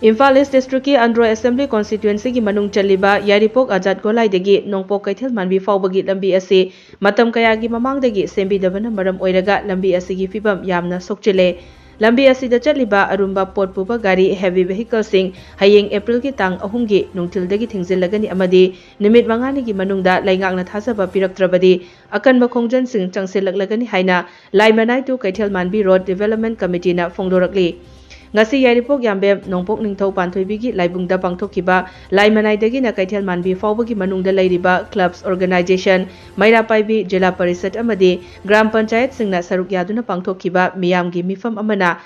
Imphal east district की अंड्रो assembly constituency की मनुंग चलिबा यारिपोक आजाद गोलाइदगी नोंपोक कैथल मानबी फाउबगी लंबी असी मतम कयागी ममांगदगी सेंबीदबना मरम ओइरगा लंबी असीगी फिबम यामना सोकचिले लंबी असीदा चलिबा अरुंबा पोट पुबा गाड़ी हेवी व्हीकल सिंग हयेंग अप्रैल की तांग अहुमगी नुंगथिलदगी थिंगजिलगनी अमदी निमित मंगानी की मनुंगदा लाइंगांगना थाजबा पिरक्त्रबदी अकनबा खोंजन सिंग चंगसिलगलगनी हाइना लाइमनाई टू कैथल मानबी रोड डेवलपमेंट कमिटी ना फोंदोरकली ngasi yaripok yambem nongpok ningthau panthoibigi laibungda pangthokhiba laimanai na kaithel manbi fawbagi manungda leiriba clubs organization maira paibi jila parisad amadi gram panchayat singna saruk yaduna pangthokhiba miyamgi mifam amana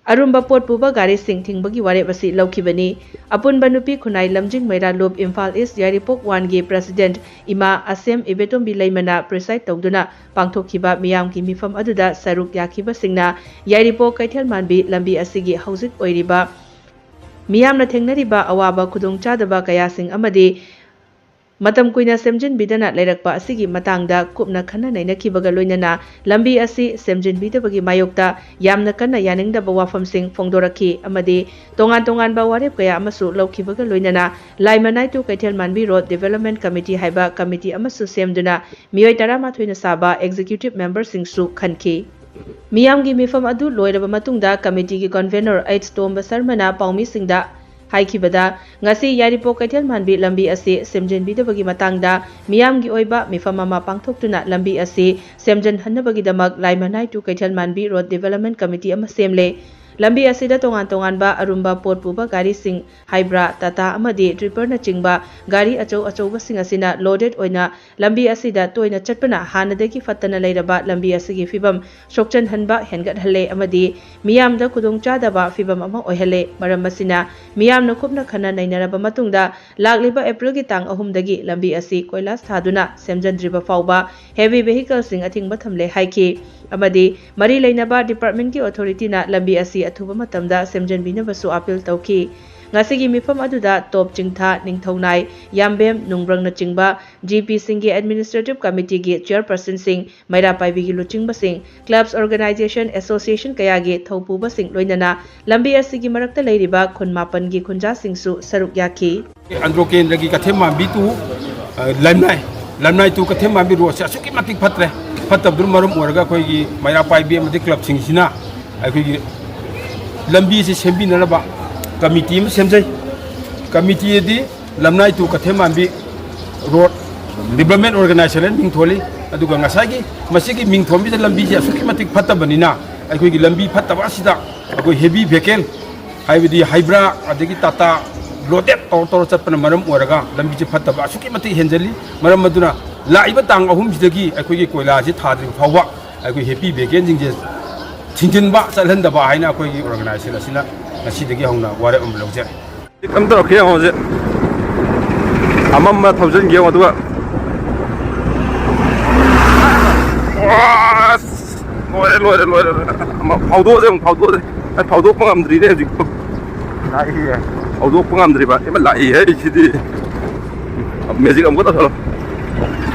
अरुंबा पोट पुबा गाड़ी सिंह थिंगबगी वारेब असि लौखिबनी अपुनबा नुपी खुनाई लमजिंग मैरा लोब इम्फाल ईस्ट यारिपोक वन गे प्रेसिडेंट इमा असेम इबेटोम बिलाइमना प्रेसाइड तौदुना पांगथोखिबा मियामगी मिफम अदुदा सरुक याखिबा सिंगना यारिपोक कैथेल मानबी लंबी असिगी हौजिक ओइरिबा मियामना थेंगनरिबा अवाबा खुदोंग चादबा कया सिंग अमदी मतम कुइना सेमजिन बिदना लेरकपा असिगी मतंगदा कुपना खन्ना नैनखिबगा लोइनना लंबी असि सेमजिन बिदबगी मायोक्ता यामना कन्ना यानिंगदबा वाफम सिंग फोंदोरखी अमदी तोंगान तोंगान बा वारेप कया अमसु लौखिबगा लोइनना लाइमनाई टू कैथेल मानबी रोड डेवलपमेंट कमिटी हाइबा कमिटी अमसु सेमदुना मियोय 13 साबा एग्जीक्यूटिव मेंबर सिंगसु खनखी मियामगी मिफम अदु लोइरबा मतुंगदा कमिटी की कन्वेनर एच तोंबा शर्माना पाउमी सिंगदा हाइखिबदा ngasi yaripok kaithel manbi lambi asi semjen bidabagi matangda miyamgi oiba mifam ama pangthoktuna lambi asi semjen hannabagi damak laimanai tu kaithel manbi road development committee ama semle lambi asida tongan ba arumba pot puba gari sing hybra tata amadi tripper na chingba gari achou ba sing asina loaded oina lambi asida toina chatpana hanadagi fattana leiraba lambi asigi fibam sokchan hanba hengat halle amadi miyamda kudong chada ba fibam ama oihale maram asina miyamna khupna khana nainaraba matungda lagliba april gi tang ahumdagi lambi asi koilas thaduna semjandriba fawba heavy vehicle sing athingba thamle haiki amadi mari leinaba department ki authority na lambi asi athuba matamda semjanbinabasu appeal tawki ngasigi mifam aduda top chingtha ningthaunai yambem nungrang na chingba gp singi administrative committee gi chairperson sing maira paibi gi luchingba sing clubs organization association kaya gi thaupuba sing loinana lambi asigi marakta leiriba khunmapan gi khunja singsu saruk yaki androken lagi kathema bitu lamnai tu kathema bi ro sa suki matik phatre फतब मरम मैरा पाइबी club सिंह लंबी से सेंबीनब committee सेमजै committee लमनाई टू कथेमांबी रोड डेवलपमेंट ऑर्गेनाइजेशन मिंथोली मिंथोंबी लंबी से असुकी मतिक फतबनीना लंबी फतब हेवी व्हीकल हाइब्रा टाटा लोडेड तौर चटपना मरम लंबी से फतब असुकी मतिक हेंजली मरम मदुना लाइब तांग अहुमसिदगी अखोगी कोयलासी थाद्रि फाउबा अखोई हेपी वेकेन जिंजे थिंजिनबा चलहनदबा हाइना अखोगी ऑर्गेनाइजेशन असिना ngasiदगी हौना वारे अम लौजे कम तो रखे होजे अमम थाउजन गे अदुगा लोरे फाउदो पंगमद्री दे जिक लाई है फाउदो पंगमद्री बा एमा लाई है इसिदि मैजिक अमको तो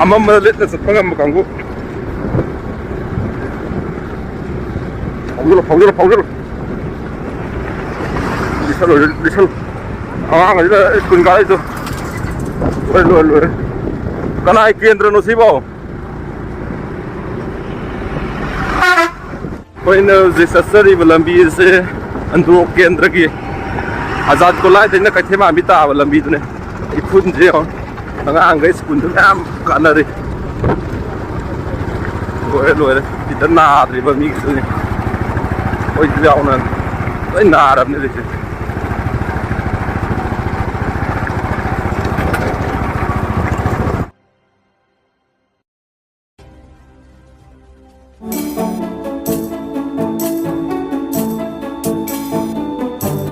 अमम लेटना सपंगम कांगो फाउदो लिसल आंग इला स्कूल गाई तो लोरे कना केंद्र नो सिबो कोइन जिससरी लंबी से अंदरो केंद्र की आजाद को लाई देना कथेमा बिता लंबी ने इखुन जे अंगांग स्कूल मैम कानरी लोरे इतना नाद्रिबा मी ओइ जाउना ओइ नारबने